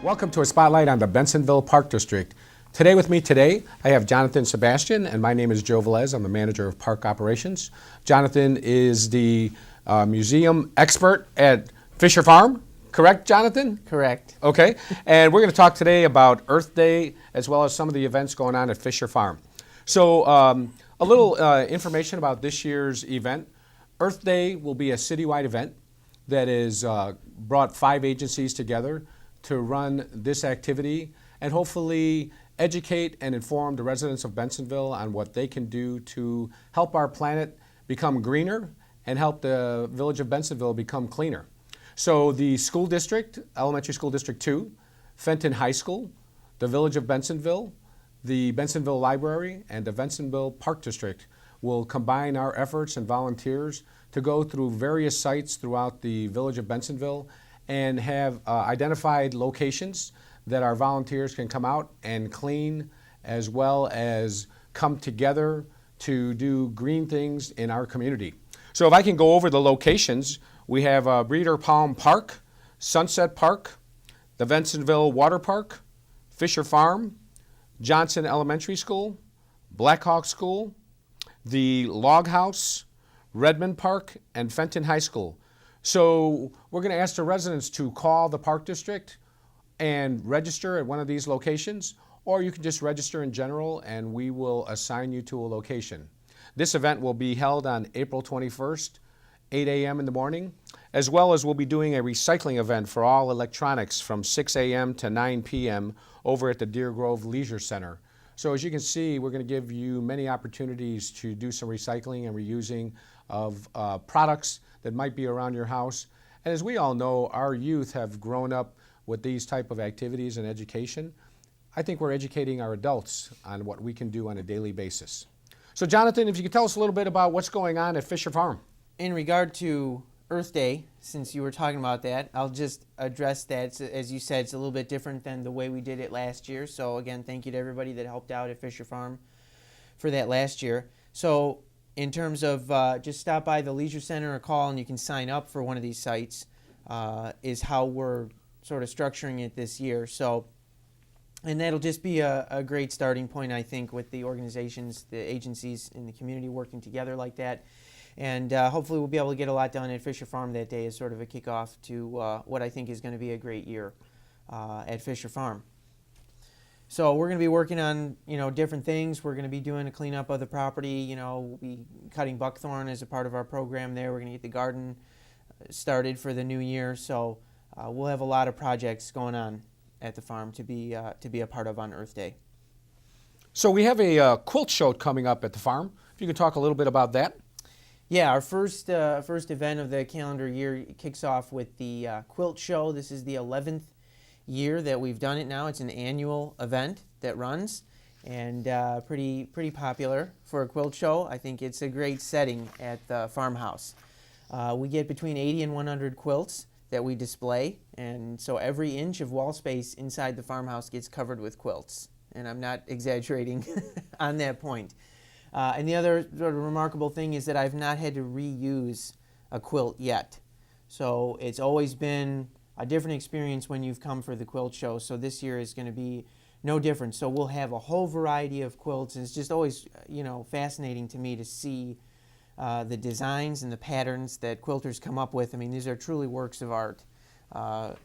Welcome to a spotlight on the Bensenville Park District. Today, I have Jonathan Sebastian, and my name is Joe Velez. I'm the manager of park operations. Jonathan is the museum expert at Fisher Farm. Correct, Jonathan? Correct. Okay, and we're going to talk today about Earth Day as well as some of the events going on at Fisher Farm. So a little information about this year's event. Earth Day will be a citywide event that is brought 5 agencies together to run this activity and hopefully educate and inform the residents of Bensenville on what they can do to help our planet become greener and help the village of Bensenville become cleaner. So the school district, Elementary School District 2, Fenton High School, the village of Bensenville, the Bensenville Library, and the Bensenville Park District will combine our efforts and volunteers to go through various sites throughout the village of Bensenville and have identified locations that our volunteers can come out and clean, as well as come together to do green things in our community. So if I can go over the locations, we have Breeder Palm Park, Sunset Park, the Bensenville Water Park, Fisher Farm, Johnson Elementary School, Blackhawk School, the Log House, Redmond Park, and Fenton High School. So we're going to ask the residents to call the Park District and register at one of these locations, or you can just register in general and we will assign you to a location. This event will be held on April 21st, 8 a.m. in the morning, as well as we'll be doing a recycling event for all electronics from 6 a.m. to 9 p.m. over at the Deer Grove Leisure Center. So as you can see, we're going to give you many opportunities to do some recycling and reusing of products that might be around your house. And as we all know, our youth have grown up with these type of activities and education. I think we're educating our adults on what we can do on a daily basis. So Jonathan, if you could tell us a little bit about what's going on at Fisher Farm. In regard to Earth Day, since you were talking about that, I'll just address that. As you said, it's a little bit different than the way we did it last year. So again, thank you to everybody that helped out at Fisher Farm for that last year. So in terms of just stop by the Leisure Center or call and you can sign up for one of these sites is how we're sort of structuring it this year. So, and that'll just be a great starting point, I think, with the organizations, the agencies in the community working together like that. And hopefully we'll be able to get a lot done at Fisher Farm that day as sort of a kickoff to what I think is going to be a great year at Fisher Farm. So we're going to be working on, different things. We're going to be doing a cleanup of the property. We'll be cutting buckthorn as a part of our program there. We're going to get the garden started for the new year. So we'll have a lot of projects going on at the farm to be a part of on Earth Day. So we have a quilt show coming up at the farm. If you could talk a little bit about that. Yeah, our first event of the calendar year kicks off with the quilt show. This is the 11th year that we've done it now. It's an annual event that runs and pretty popular for a quilt show. I think it's a great setting at the farmhouse. We get between 80 and 100 quilts that we display, and so every inch of wall space inside the farmhouse gets covered with quilts, and I'm not exaggerating on that point. And the other sort of remarkable thing is that I've not had to reuse a quilt yet. So it's always been a different experience when you've come for the quilt show. So this year is going to be no different. So we'll have a whole variety of quilts. And it's just always, fascinating to me to see the designs and the patterns that quilters come up with. I mean, these are truly works of art. A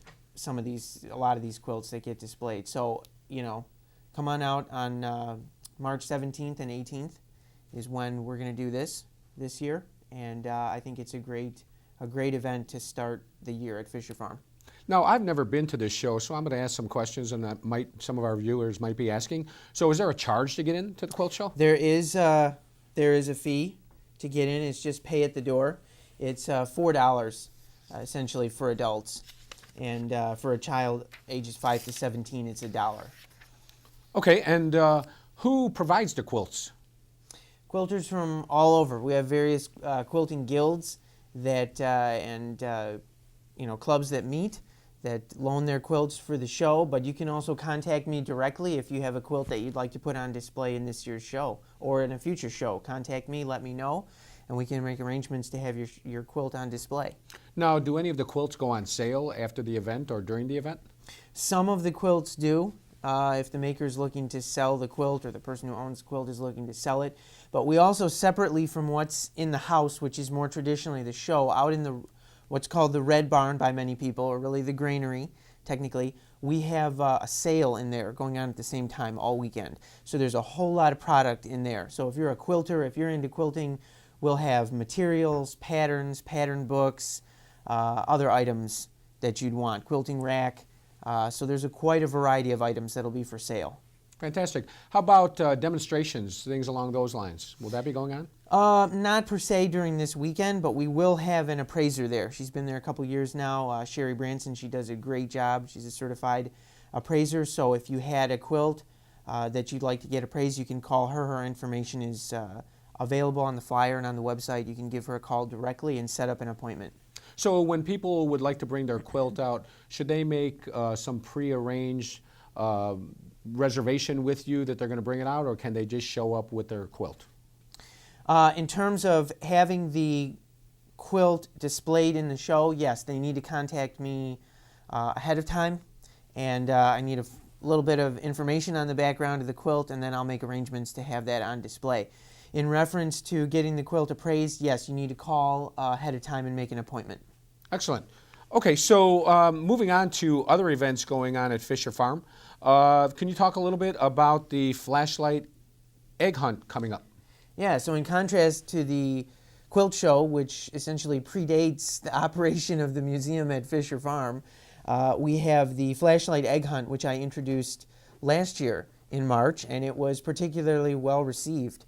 lot of these quilts that get displayed. So, come on out on March 17th and 18th. Is when we're going to do this year, and I think it's a great event to start the year at Fisher Farm. Now, I've never been to this show, so I'm going to ask some questions, and some of our viewers might be asking. So, is there a charge to get into the quilt show? There is a fee to get in. It's just pay at the door. It's $4 essentially for adults, and for a child ages 5 to 17, it's $1. Okay, and who provides the quilts? Quilters from all over. We have various quilting guilds that clubs that meet that loan their quilts for the show, but you can also contact me directly if you have a quilt that you'd like to put on display in this year's show or in a future show. Contact me, let me know, and we can make arrangements to have your quilt on display. Now, do any of the quilts go on sale after the event or during the event? Some of the quilts do, if the maker is looking to sell the quilt or the person who owns the quilt is looking to sell it. But we also, separately from what's in the house, which is more traditionally the show, out in the what's called the Red Barn by many people, or really the granary, technically, we have a sale in there going on at the same time all weekend. So there's a whole lot of product in there. So if you're a quilter, if you're into quilting, we'll have materials, patterns, pattern books, other items that you'd want, quilting rack. So there's quite a variety of items that'll be for sale. Fantastic. How about demonstrations, things along those lines? Will that be going on? Not per se during this weekend, but we will have an appraiser there. She's been there a couple years now, Sherry Branson. She does a great job. She's a certified appraiser. So if you had a quilt that you'd like to get appraised, you can call her. Her information is available on the flyer and on the website. You can give her a call directly and set up an appointment. So when people would like to bring their quilt out, should they make some pre-arranged reservation with you that they're going to bring it out, or can they just show up with their quilt? In terms of having the quilt displayed in the show, yes, they need to contact me ahead of time, and I need a little bit of information on the background of the quilt, and then I'll make arrangements to have that on display. In reference to getting the quilt appraised, yes, you need to call ahead of time and make an appointment. Excellent. Okay, so moving on to other events going on at Fisher Farm, can you talk a little bit about the flashlight egg hunt coming up? Yeah, so in contrast to the quilt show, which essentially predates the operation of the museum at Fisher Farm, we have the flashlight egg hunt, which I introduced last year in March, and it was particularly well received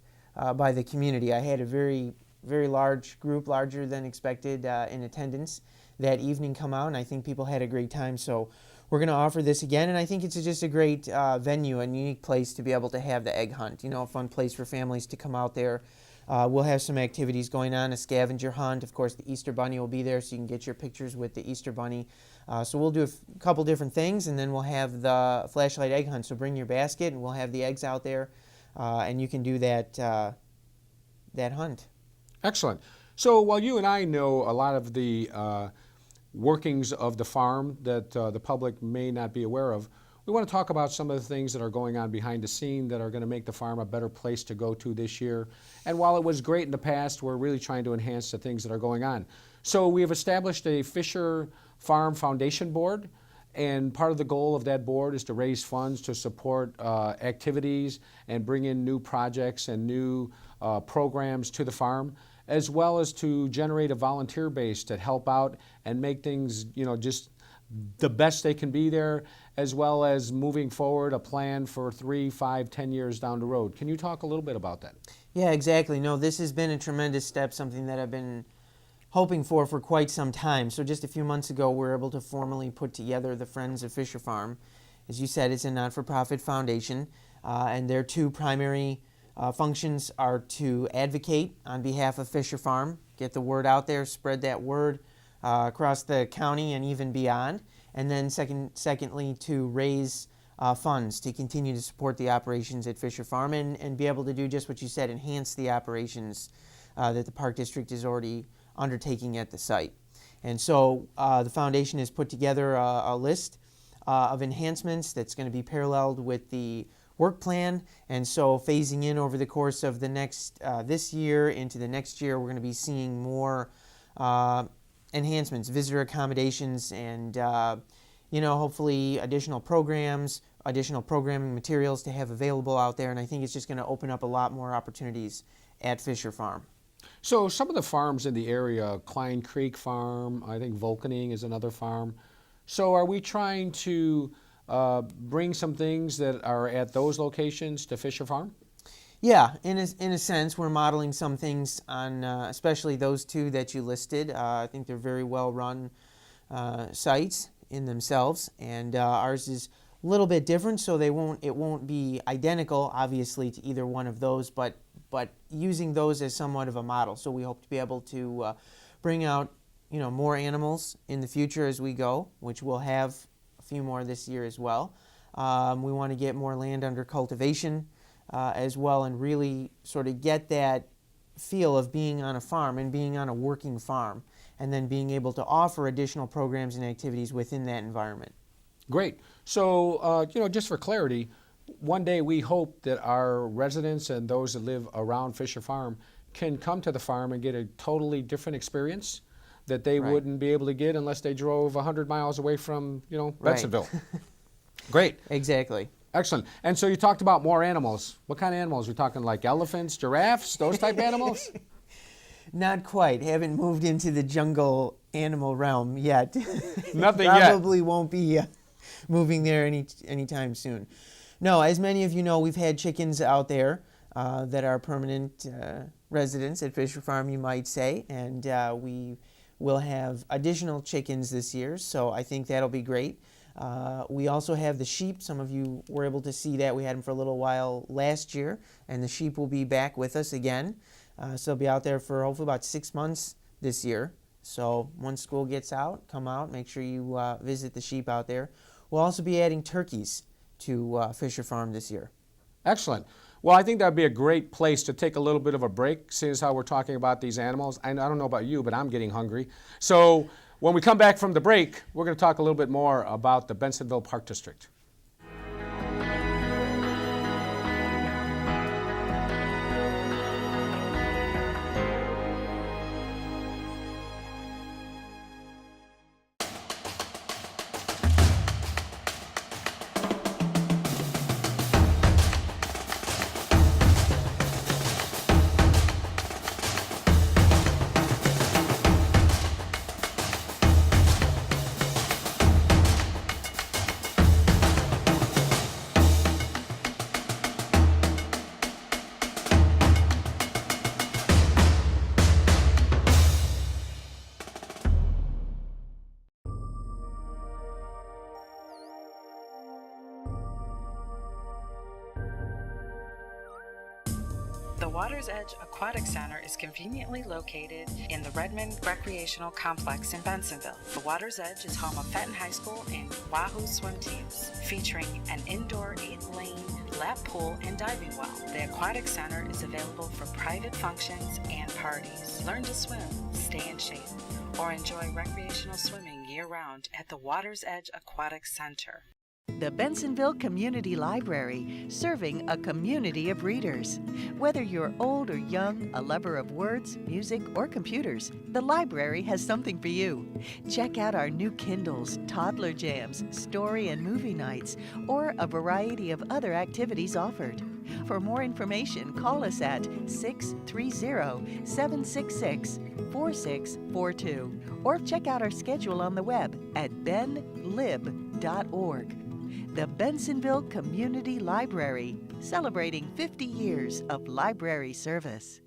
by the community. I had a very large group, larger than expected, in attendance that evening come out, and I think people had a great time. So we're going to offer this again, and I think it's just a great venue, a unique place to be able to have the egg hunt. You know, a fun place for families to come out there. We'll have some activities going on, a scavenger hunt. Of course, the Easter Bunny will be there, so you can get your pictures with the Easter Bunny. So we'll do a couple different things, and then we'll have the flashlight egg hunt. So bring your basket, and we'll have the eggs out there, and you can do that hunt. Excellent. So while you and I know a lot of the workings of the farm that the public may not be aware of, we want to talk about some of the things that are going on behind the scene that are going to make the farm a better place to go to this year. And while it was great in the past, we're really trying to enhance the things that are going on. So we have established a Fisher Farm Foundation Board, and part of the goal of that board is to raise funds to support activities and bring in new projects and new programs to the farm, as well as to generate a volunteer base to help out and make things, you know, just the best they can be there, as well as moving forward a plan for 3, 5, 10 years down the road. Can you talk a little bit about that? Yeah, exactly. No, this has been a tremendous step, something that I've been hoping for quite some time. So just a few months ago, we were able to formally put together the Friends of Fisher Farm. As you said, it's a not-for-profit foundation, and their two primary functions are to advocate on behalf of Fisher Farm, get the word out there, spread that word across the county and even beyond, and then secondly, to raise funds to continue to support the operations at Fisher Farm and be able to do just what you said, enhance the operations that the Park District is already undertaking at the site. And so the foundation has put together a list of enhancements that's going to be paralleled with the work plan, and so phasing in over the course of the next this year into the next year, we're going to be seeing more enhancements, visitor accommodations, and hopefully additional programs, additional programming materials to have available out there. And I think it's just going to open up a lot more opportunities at Fisher Farm. So some of the farms in the area, Klein Creek Farm, I think Vulcaning is another farm. So are we trying to bring some things that are at those locations to Fisher Farm? Yeah, in a sense, we're modeling some things on especially those two that you listed. I think they're very well-run sites in themselves, and ours is a little bit different, so it won't be identical, obviously, to either one of those, but using those as somewhat of a model. So we hope to be able to bring out more animals in the future as we go, which we'll have a few more this year as well. We want to get more land under cultivation as well, and really sort of get that feel of being on a farm and being on a working farm, and then being able to offer additional programs and activities within that environment. Great. So, just for clarity, one day we hope that our residents and those that live around Fisher Farm can come to the farm and get a totally different experience that they Right. wouldn't be able to get unless they drove 100 miles away from, Right. Bensenville. Great. Exactly. Excellent. And so you talked about more animals. What kind of animals? We're talking like elephants, giraffes, those type animals? Not quite. Haven't moved into the jungle animal realm yet. Nothing yet. Probably won't be moving there anytime soon. No, as many of you know, we've had chickens out there that are permanent residents at Fisher Farm, you might say, and we will have additional chickens this year, so I think that'll be great. We also have the sheep. Some of you were able to see that. We had them for a little while last year, and the sheep will be back with us again. So they'll be out there for hopefully about 6 months this year. So once school gets out, come out, make sure you visit the sheep out there. We'll also be adding turkeys to Fisher Farm this year. Excellent. Well, I think that would be a great place to take a little bit of a break, seeing as how we're talking about these animals. I don't know about you, but I'm getting hungry. So when we come back from the break, we're going to talk a little bit more about the Bensenville Park District. The Water's Edge Aquatic Center is conveniently located in the Redmond Recreational Complex in Bensenville. The Water's Edge is home of Fenton High School and Wahoo swim teams, featuring an indoor 8-lane lap pool and diving well. The Aquatic Center is available for private functions and parties. Learn to swim, stay in shape, or enjoy recreational swimming year-round at the Water's Edge Aquatic Center. The Bensenville Community Library, serving a community of readers. Whether you're old or young, a lover of words, music, or computers, the library has something for you. Check out our new Kindles, toddler jams, story and movie nights, or a variety of other activities offered. For more information, call us at 630-766-4642 or check out our schedule on the web at benlib.org. The Bensenville Community Library, celebrating 50 years of library service.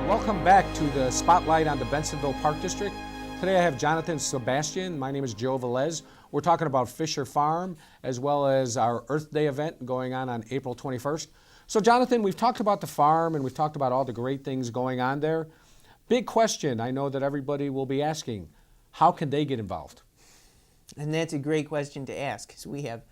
Welcome back to the Spotlight on the Bensenville Park District. Today I have Jonathan Sebastian. My name is Joe Velez. We're talking about Fisher Farm as well as our Earth Day event going on April 21st. So Jonathan, we've talked about the farm and we've talked about all the great things going on there. Big question I know that everybody will be asking, how can they get involved? And that's a great question to ask, because we have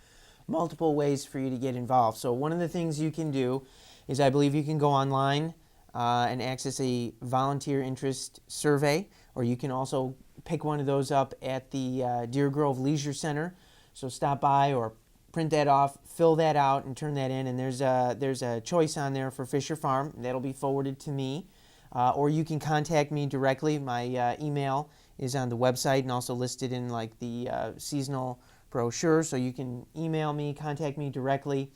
multiple ways for you to get involved. So one of the things you can do is, I believe you can go online and access a volunteer interest survey, or you can also pick one of those up at the Deer Grove Leisure Center. So stop by or print that off, fill that out, and turn that in. And there's a choice on there for Fisher Farm. That'll be forwarded to me. Or you can contact me directly. My email is on the website and also listed in like the seasonal brochure. So you can email me, contact me directly.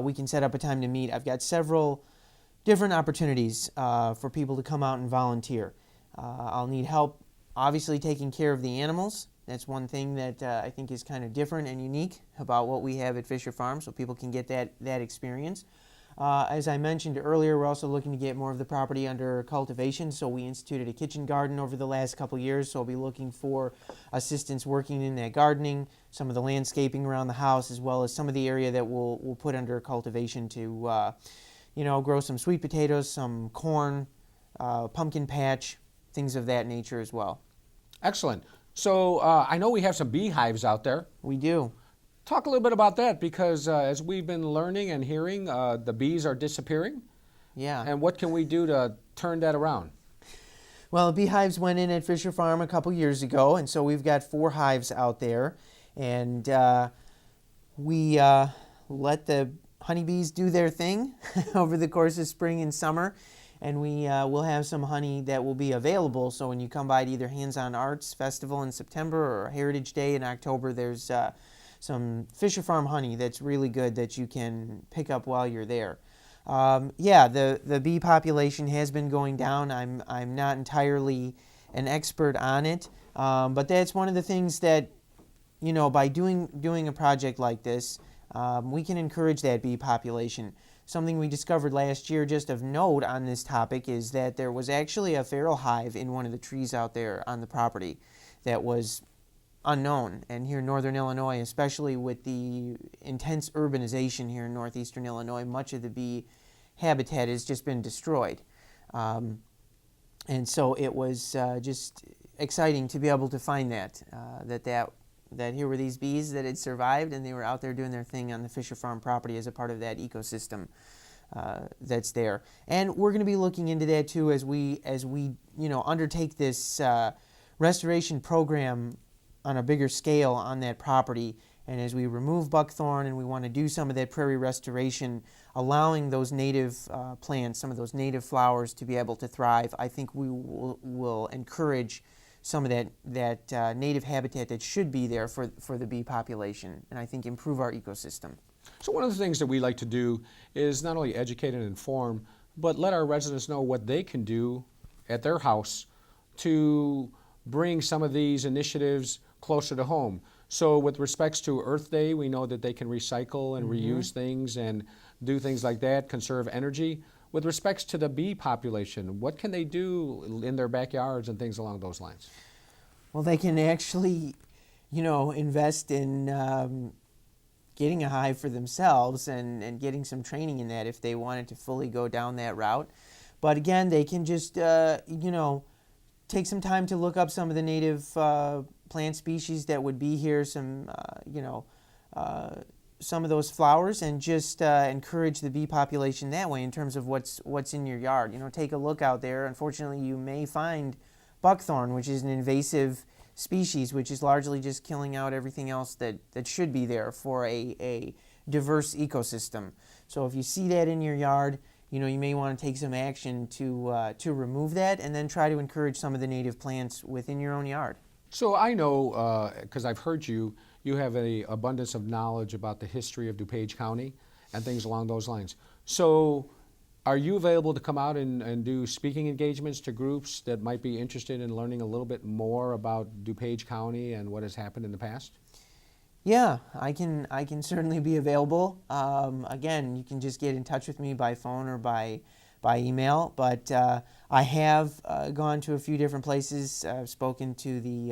We can set up a time to meet. I've got several different opportunities for people to come out and volunteer. I'll need help, obviously, taking care of the animals. That's one thing that I think is kind of different and unique about what we have at Fisher Farm, so people can get that experience. As I mentioned earlier, we're also looking to get more of the property under cultivation, so we instituted a kitchen garden over the last couple years, so I'll be looking for assistance working in that gardening, some of the landscaping around the house, as well as some of the area that we'll put under cultivation to grow some sweet potatoes, some corn, pumpkin patch, things of that nature as well. Excellent. So I know we have some beehives out there. We do. Talk a little bit about that, because as we've been learning and hearing, the bees are disappearing. Yeah. And what can we do to turn that around? Well, the beehives went in at Fisher Farm a couple years ago, and so we've got 4 hives out there. And we let the honeybees do their thing over the course of spring and summer. And we will have some honey that will be available. So when you come by to either Hands-On Arts Festival in September or Heritage Day in October, there's some Fisher Farm honey that's really good that you can pick up while you're there. The bee population has been going down. I'm not entirely an expert on it, but that's one of the things that, by doing a project like this, we can encourage that bee population. Something we discovered last year, just of note on this topic, is that there was actually a feral hive in one of the trees out there on the property that was unknown. And here in northern Illinois, especially with the intense urbanization here in northeastern Illinois, much of the bee habitat has just been destroyed. And so it was just exciting to be able to find that here were these bees that had survived, and they were out there doing their thing on the Fisher Farm property as a part of that ecosystem that's there. And we're going to be looking into that too as we undertake this restoration program on a bigger scale on that property. And as we remove buckthorn and we want to do some of that prairie restoration, allowing those native plants, some of those native flowers to be able to thrive, I think we will encourage some of that native habitat that should be there for the bee population, and I think improve our ecosystem. So one of the things that we like to do is not only educate and inform, but let our residents know what they can do at their house to bring some of these initiatives closer to home. So with respects to Earth Day, we know that they can recycle and reuse things and do things like that, conserve energy. With respects to the bee population, what can they do in their backyards and things along those lines? Well, they can actually, invest in getting a hive for themselves and getting some training in that if they wanted to fully go down that route. But again, they can just, take some time to look up some of the native plant species that would be here, some of those flowers, and just encourage the bee population that way in terms of what's in your yard. Take a look out there. Unfortunately, you may find buckthorn, which is an invasive species, which is largely just killing out everything else that should be there for a diverse ecosystem. So if you see that in your yard, you may want to take some action to remove that, and then try to encourage some of the native plants within your own yard. So I know, because I've heard you have an abundance of knowledge about the history of DuPage County and things along those lines. So are you available to come out and do speaking engagements to groups that might be interested in learning a little bit more about DuPage County and what has happened in the past? Yeah, I can certainly be available. Again, you can just get in touch with me by phone or by email, but I have gone to a few different places. I've spoken to the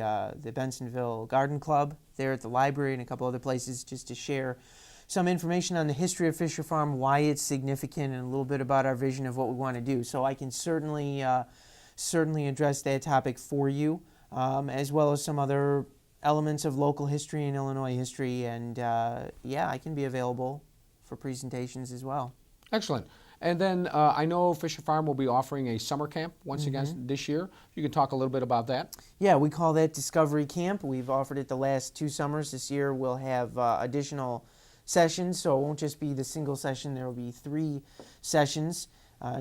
Bensenville Garden Club there at the library and a couple other places just to share some information on the history of Fisher Farm, why it's significant, and a little bit about our vision of what we want to do. So I can certainly address that topic for you, as well as some other elements of local history and Illinois history, and I can be available for presentations as well. Excellent. And then I know Fisher Farm will be offering a summer camp once again this year. You can talk a little bit about that. Yeah, we call that Discovery Camp. We've offered it the last 2 summers. This year we'll have additional sessions, so it won't just be the single session. There will be 3 sessions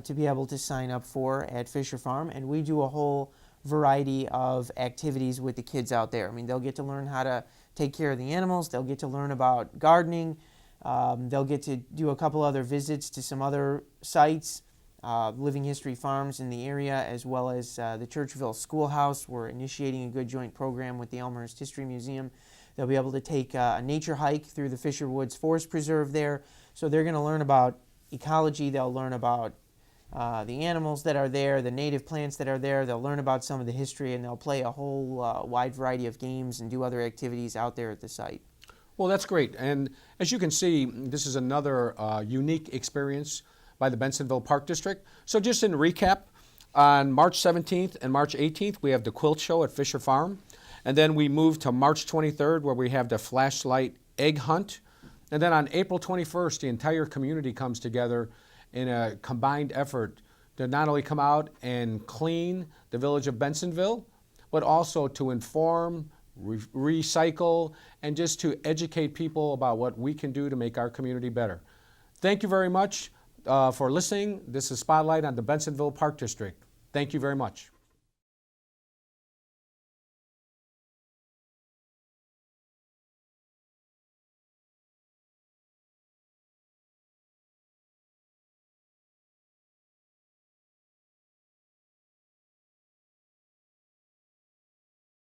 to be able to sign up for at Fisher Farm, and we do a whole variety of activities with the kids out there. I mean, they'll get to learn how to take care of the animals, they'll get to learn about gardening, they'll get to do a couple other visits to some other sites, living history farms in the area, as well as the Churchville Schoolhouse. We're initiating a good joint program with the Elmhurst History Museum. They'll be able to take a nature hike through the Fisher Woods Forest Preserve there. So they're going to learn about ecology, they'll learn about the animals that are there, the native plants that are there. They'll learn about some of the history, and they'll play a whole wide variety of games and do other activities out there at the site. Well, that's great. And as you can see, this is another unique experience by the Bensenville Park District. So just in recap, on March 17th and March 18th, we have the quilt show at Fisher Farm. And then we move to March 23rd, where we have the flashlight egg hunt. And then on April 21st, the entire community comes together in a combined effort to not only come out and clean the village of Bensenville, but also to inform, recycle, and just to educate people about what we can do to make our community better. Thank you very much for listening. This is Spotlight on the Bensenville Park District. Thank you very much.